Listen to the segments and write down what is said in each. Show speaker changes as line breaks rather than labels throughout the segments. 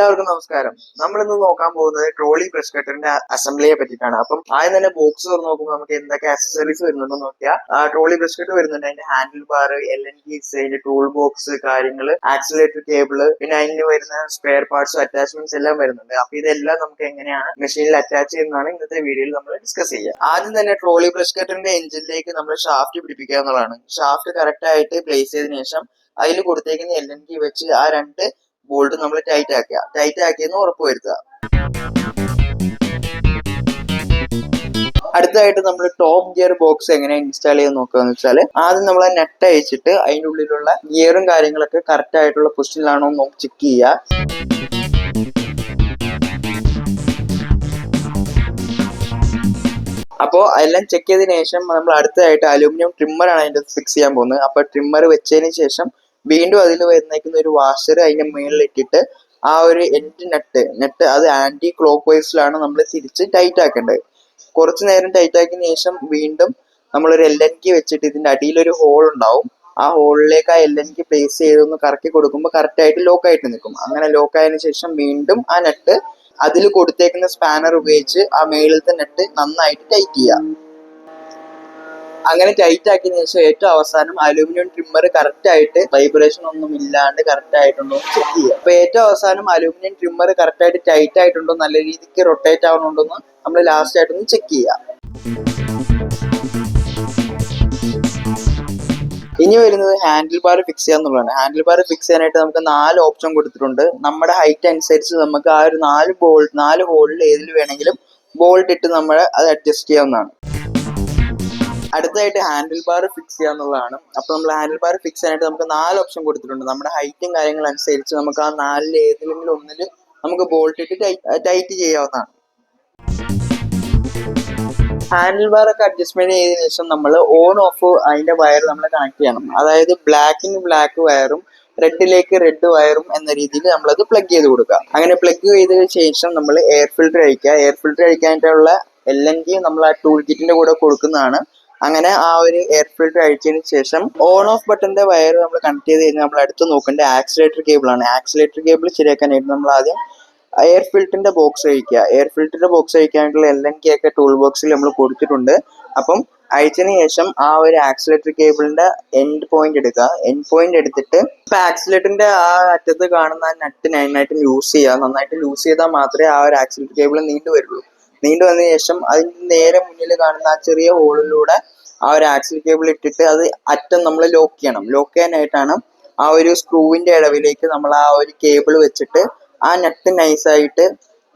എല്ലാവർക്കും നമസ്കാരം. നമ്മൾ ഇന്ന് നോക്കാൻ പോകുന്നത് ട്രോളി ബ്രഷ് കട്ടറിന്റെ അസംബ്ലിയെ പറ്റിയിട്ടാണ്. അപ്പം ആദ്യം തന്നെ ബോക്സ് തുറന്ന് നോക്കുമ്പോൾ നമുക്ക് എന്തൊക്കെ ആക്സസറീസ് വരുന്നുണ്ടെന്ന് നോക്കിയാൽ ട്രോളി ബ്രഷ് കട്ടർ വരുന്നുണ്ട്. അതിന്റെ ഹാൻഡിൽ ബാർ, LNKs, അതിന്റെ ടൂൾ ബോക്സ് കാര്യങ്ങള്, ആക്സിലേറ്റർ കേബിള്, പിന്നെ അതിന് വരുന്ന സ്പെയർ പാർട്സ് അറ്റാച്ച്മെന്റ്സ് എല്ലാം വരുന്നുണ്ട്. അപ്പൊ ഇതെല്ലാം നമുക്ക് എങ്ങനെയാണ് മെഷീനിൽ അറ്റാച്ച് ചെയ്യുന്നതാണ് ഇന്നത്തെ വീഡിയോയിൽ നമ്മൾ ഡിസ്കസ് ചെയ്യുക. ആദ്യം തന്നെ ട്രോളി ബ്രഷ് കട്ടറിന്റെ എഞ്ചിനിലേക്ക് നമ്മൾ ഷാഫ്റ്റ് പിടിപ്പിക്കുക എന്നുള്ളതാണ്. ഷാഫ്റ്റ് കറക്റ്റ് ആയിട്ട് പ്ലേസ് ചെയ്തതിനു ശേഷം അതിൽ കൊടുത്തേക്കുന്ന LNK വെച്ച് ആ രണ്ട് ബോൾട്ട് നമ്മൾ ടൈറ്റ് ആക്കിയെന്ന് ഉറപ്പ് വരുത്തുക. അടുത്തതായിട്ട് നമ്മൾ ടോപ്പ് ഗിയർ ബോക്സ് എങ്ങനെ ഇൻസ്റ്റാൾ ചെയ്യാൻ നോക്കുകയെന്ന് വെച്ചാൽ ആദ്യം നമ്മൾ ആ നെറ്റ് അയച്ചിട്ട് അതിൻ്റെ ഉള്ളിലുള്ള ഗിയറും കാര്യങ്ങളൊക്കെ കറക്റ്റ് ആയിട്ടുള്ള പൊസിഷനിലാണോ എന്ന് നോക്കി ചെക്ക് ചെയ്യുക. അപ്പോൾ എല്ലാം ചെക്ക് ചെയ്തതിനു ശേഷം നമ്മൾ അടുത്തതായിട്ട് അലൂമിനിയം ട്രിമ്മറാണ് അതിൻ്റെ ഫിക്സ് ചെയ്യാൻ പോകുന്നത്. അപ്പോൾ ട്രിമ്മർ വെച്ചതിന് ശേഷം വീണ്ടും അതിൽ വരുന്നേക്കുന്ന ഒരു വാഷർ അതിന്റെ മുകളിൽ ഇട്ടിട്ട് ആ ഒരു എൻഡ് നെറ്റ് അത് ആന്റി ക്ലോക്ക് വൈസിലാണ് നമ്മൾ തിരിച്ച് ടൈറ്റ് ആക്കേണ്ടത്. കുറച്ചു നേരം ടൈറ്റ് ആക്കിയതിനു ശേഷം വീണ്ടും നമ്മളൊരു LNK വെച്ചിട്ട് ഇതിന്റെ അടിയിലൊരു ഹോൾ ഉണ്ടാവും. ആ ഹോളിലേക്ക് ആ LNK പ്ലേസ് ചെയ്തൊന്ന് കറക്കി കൊടുക്കുമ്പോൾ കറക്റ്റ് ആയിട്ട് ലോക്ക് ആയിട്ട് നിൽക്കും. അങ്ങനെ ലോക്ക് ആയതിനു ശേഷം വീണ്ടും ആ നെറ്റ് അതിൽ കൊടുത്തേക്കുന്ന സ്പാനർ ഉപയോഗിച്ച് ആ മേളിലത്തെ നെറ്റ് നന്നായിട്ട് ടൈറ്റ് ചെയ്യുക. അങ്ങനെ ടൈറ്റ് ആക്കിയതിനു ശേഷം ഏറ്റവും അവസാനം അലൂമിനിയം ട്രിമ്മർ കറക്റ്റ് ആയിട്ട് വൈബ്രേഷൻ ഒന്നും ഇല്ലാണ്ട് കറക്റ്റ് ആയിട്ടുണ്ടോ ചെക്ക് ചെയ്യുക. അപ്പൊ ഏറ്റവും അവസാനം അലൂമിനിയം ട്രിമ്മർ കറക്റ്റ് ആയിട്ട് ടൈറ്റ് ആയിട്ടുണ്ടോ, നല്ല രീതിക്ക് റൊട്ടേറ്റ് ആവുന്നുണ്ടോ എന്ന് നമ്മൾ ലാസ്റ്റ് ആയിട്ടൊന്ന് ചെക്ക് ചെയ്യുക. ഇനി വരുന്നത് ഹാൻഡിൽ ബാർ ഫിക്സ് ചെയ്യാന്നുള്ളതാണ്. ഹാൻഡിൽ ബാർ ഫിക്സ് ചെയ്യാനായിട്ട് നമുക്ക് 4 ഓപ്ഷൻ കൊടുത്തിട്ടുണ്ട്. നമ്മുടെ ഹൈറ്റ് അനുസരിച്ച് നമുക്ക് ആ ഒരു 4 ഹോളിൽ ഏതിൽ വേണമെങ്കിലും ബോൾട്ട് ഇട്ട് നമ്മൾ അത് അഡ്ജസ്റ്റ് ചെയ്യാവുന്നതാണ്. അടുത്തായിട്ട് ഹാൻഡിൽ ബാർ ഫിക്സ് ചെയ്യാന്നുള്ളതാണ്. അപ്പൊ നമ്മൾ ഹാൻഡിൽ ബാർ ഫിക്സ് ചെയ്യാനായിട്ട് നമുക്ക് 4 ഓപ്ഷൻ കൊടുത്തിട്ടുണ്ട്. നമ്മുടെ ഹൈറ്റും കാര്യങ്ങളും അനുസരിച്ച് നമുക്ക് ആ 4 ഏതെങ്കിലും ഒന്നിൽ നമുക്ക് ബോൾട്ട് ഇട്ട് ടൈറ്റ് ചെയ്യാവുന്നതാണ്. ഹാൻഡിൽ ബാർ ഒക്കെ അഡ്ജസ്റ്റ്മെന്റ് ചെയ്തതിനു ശേഷം നമ്മൾ ഓൺ ഓഫ് അതിന്റെ വയർ നമ്മൾ കണക്ട് ചെയ്യണം. അതായത് ബ്ലാക്കിന് ബ്ലാക്ക് വയറും റെഡിലേക്ക് റെഡ് വയറും എന്ന രീതിയിൽ നമ്മളത് പ്ലഗ് ചെയ്ത് കൊടുക്കുക. അങ്ങനെ പ്ലഗ് ചെയ്തതിനു ശേഷം നമ്മൾ എയർ ഫിൽറ്റർ അഴിക്കുക. എയർ ഫിൽറ്റർ അഴിക്കാനായിട്ടുള്ള LNK നമ്മൾ ആ ടൂൾ കിറ്റിന്റെ കൂടെ കൊടുക്കുന്നതാണ്. അങ്ങനെ ആ ഒരു എയർ ഫിൽറ്റർ അഴിച്ചതിന് ശേഷം ഓൺ ഓഫ് ബട്ടന്റെ വയർ നമ്മൾ കണക്ട് ചെയ്ത് കഴിഞ്ഞാൽ നമ്മൾ അടുത്ത് നോക്കേണ്ട ആക്സിലേറ്റർ കേബിൾ ആണ്. ആക്സിലേറ്റർ കേബിൾ ശരിയാക്കാനായിട്ട് നമ്മൾ ആദ്യം എയർ ഫിൽറ്ററിന്റെ ബോക്സ് അഴിക്കുക. എയർ ഫിൽറ്ററിന്റെ ബോക്സ് അഴിക്കാനായിട്ടുള്ള LNK ഒക്കെ ടൂൾ ബോക്സിൽ നമ്മൾ കൊടുത്തിട്ടുണ്ട്. അപ്പം അഴിച്ചതിന് ശേഷം ആ ഒരു ആക്സിലേറ്റർ കേബിളിന്റെ എൻഡ് പോയിന്റ് എടുക്കുക. എൻഡ് പോയിന്റ് എടുത്തിട്ട് ഇപ്പൊ ആക്സിലേറ്ററിന്റെ ആ അറ്റത്ത് കാണുന്ന നട്ട് നന്നായിട്ട് ലൂസ് ചെയ്യുക. നന്നായിട്ട് ലൂസ് ചെയ്താൽ മാത്രമേ ആ ഒരു ആക്സിലേറ്റർ കേബിൾ നീണ്ടു വരുള്ളൂ. നീണ്ടു വന്നതിന് ശേഷം അതിന്റെ നേരെ മുന്നിൽ കാണുന്ന ആ ചെറിയ ഹോളിലൂടെ ആ ഒരു ആക്സിൽ കേബിൾ ഇട്ടിട്ട് അത് അറ്റം നമ്മൾ ലോക്ക് ചെയ്യണം. ലോക്ക് ചെയ്യാനായിട്ടാണ് ആ ഒരു സ്ക്രൂവിന്റെ ഇടവിലേക്ക് നമ്മൾ ആ ഒരു കേബിൾ വെച്ചിട്ട് ആ നട്ട് നൈസായിട്ട്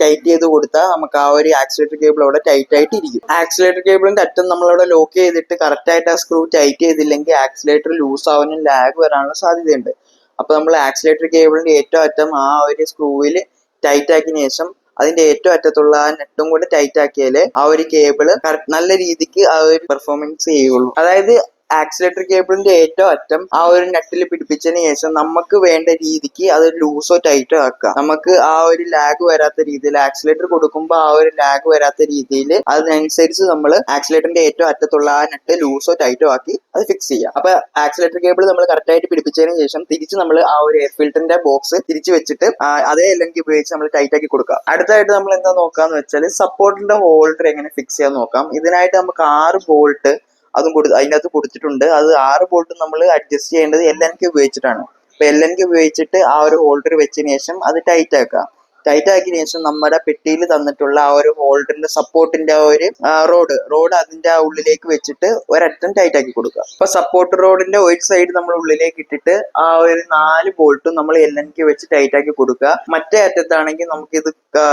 ടൈറ്റ് ചെയ്ത് കൊടുത്താൽ നമുക്ക് ആ ഒരു ആക്സിലേറ്റർ കേബിൾ അവിടെ ടൈറ്റ് ആയിട്ട് ഇരിക്കും. ആക്സിലേറ്റർ കേബിളിന്റെ അറ്റം നമ്മളവിടെ ലോക്ക് ചെയ്തിട്ട് കറക്റ്റ് ആയിട്ട് ആ സ്ക്രൂ ടൈറ്റ് ചെയ്തില്ലെങ്കിൽ ആക്സിലേറ്റർ ലൂസ് ആവാനും ലാഗ് വരാനുള്ള സാധ്യതയുണ്ട്. അപ്പൊ നമ്മൾ ആക്സിലേറ്റർ കേബിളിന്റെ ഏറ്റവും അറ്റം ആ ഒരു സ്ക്രൂവിൽ ടൈറ്റ് ആക്കിയതിനു ശേഷം അതിന്റെ ഏറ്റവും അറ്റത്തുള്ള ആ നെറ്റും കൂടെ ടൈറ്റ് ആക്കിയാലേ ആ ഒരു കേബിള് നല്ല രീതിക്ക് ആ ഒരു പെർഫോമൻസ് ചെയ്യുള്ളൂ. അതായത് ആക്സിലേറ്റർ കേബിളിന്റെ ഏറ്റവും അറ്റം ആ ഒരു നെറ്റിൽ പിടിപ്പിച്ചതിന് ശേഷം നമുക്ക് വേണ്ട രീതിക്ക് അത് ലൂസോ ടൈറ്റോ ആക്കാം. നമുക്ക് ആ ഒരു ലാഗ് വരാത്ത രീതിയിൽ ആക്സിലേറ്റർ കൊടുക്കുമ്പോൾ ആ ഒരു ലാഗ് വരാത്ത രീതിയിൽ അതിനനുസരിച്ച് നമ്മൾ ആക്സിലേറ്ററിന്റെ ഏറ്റവും അറ്റത്തുള്ള ആ നെറ്റ് ലൂസോ ടൈറ്റോ ആക്കി അത് ഫിക്സ് ചെയ്യാം. അപ്പൊ ആക്സിലേറ്റർ കേബിൾ നമ്മൾ കറക്റ്റ് ആയിട്ട് പിടിപ്പിച്ചതിന് ശേഷം തിരിച്ച് നമ്മൾ ആ ഒരു എയർ ഫിൽറ്ററിന്റെ ബോക്സ് തിരിച്ച് വെച്ചിട്ട് അതേ LNK ഉപയോഗിച്ച് നമ്മൾ ടൈറ്റ് ആക്കി കൊടുക്കാം. അടുത്തായിട്ട് നമ്മൾ എന്താ നോക്കാന്ന് വെച്ചാൽ സപ്പോർട്ടിന്റെ ഹോൾഡർ എങ്ങനെ ഫിക്സ് ചെയ്യാൻ നോക്കാം. ഇതിനായിട്ട് നമുക്ക് 6 ബോൾട്ട് അതിനകത്ത് കൊടുത്തിട്ടുണ്ട്. അത് 6 ബോൾട്ട് നമ്മൾ അഡ്ജസ്റ്റ് ചെയ്യേണ്ടത് LNK ഉപയോഗിച്ചിട്ടാണ്. അപ്പൊ LNK ഉപയോഗിച്ചിട്ട് ആ ഒരു ഹോൾഡർ വെച്ചതിന് ശേഷം അത് ടൈറ്റ് ആക്കുക. ടൈറ്റ് ആക്കിയതിനു ശേഷം നമ്മുടെ പെട്ടിയിൽ തന്നിട്ടുള്ള ആ ഒരു ഹോൾഡറിന്റെ സപ്പോർട്ടിന്റെ ഒരു റോഡ് അതിന്റെ ആ ഉള്ളിലേക്ക് വെച്ചിട്ട് ഒരറ്റം ടൈറ്റ് ആക്കി കൊടുക്കുക. അപ്പൊ സപ്പോർട്ട് റോഡിന്റെ ഒരു സൈഡ് നമ്മൾ ഉള്ളിലേക്ക് ഇട്ടിട്ട് ആ ഒരു 4 ബോൾട്ടും നമ്മൾ LNK വെച്ച് ടൈറ്റ് ആക്കി കൊടുക്കുക. മറ്റേ അറ്റത്താണെങ്കിൽ നമുക്ക് ഇത്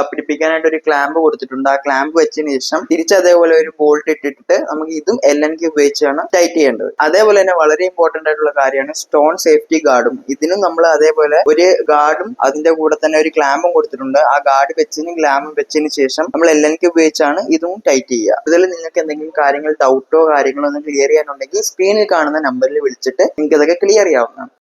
പിടിപ്പിക്കാനായിട്ട് ഒരു ക്ലാമ്പ് കൊടുത്തിട്ടുണ്ട്. ആ ക്ലാമ്പ് വെച്ചതിന് ശേഷം തിരിച്ച് അതേപോലെ ഒരു ബോൾട്ട് ഇട്ടിട്ട് നമുക്ക് ഇതും LNK ഉപയോഗിച്ചാണ് ടൈറ്റ് ചെയ്യേണ്ടത്. അതേപോലെ തന്നെ വളരെ ഇമ്പോർട്ടന്റ് ആയിട്ടുള്ള കാര്യമാണ് സ്റ്റോൺ സേഫ്റ്റി ഗാർഡും. ഇതിനും നമ്മൾ അതേപോലെ ഒരു ഗാർഡും അതിന്റെ കൂടെ തന്നെ ഒരു ക്ലാമ്പും കൊടുത്തിട്ടുണ്ട്. ആ ഗാർഡ് വെച്ചതിനും ക്ലാമ്പും വെച്ചതിന് ശേഷം നമ്മൾ LNK ഉപയോഗിച്ചാണ് ഇതും ടൈറ്റ് ചെയ്യുക. ഇതിൽ നിങ്ങൾക്ക് എന്തെങ്കിലും കാര്യങ്ങൾ ഡൗട്ടോ കാര്യങ്ങളോ ഒന്നും ക്ലിയർ ചെയ്യാനുണ്ടെങ്കിൽ സ്ക്രീനിൽ കാണുന്ന നമ്പറിൽ വിളിച്ചിട്ട് നിങ്ങൾക്ക് ഇതൊക്കെ ക്ലിയർ ചെയ്യാവുന്നതാണ്.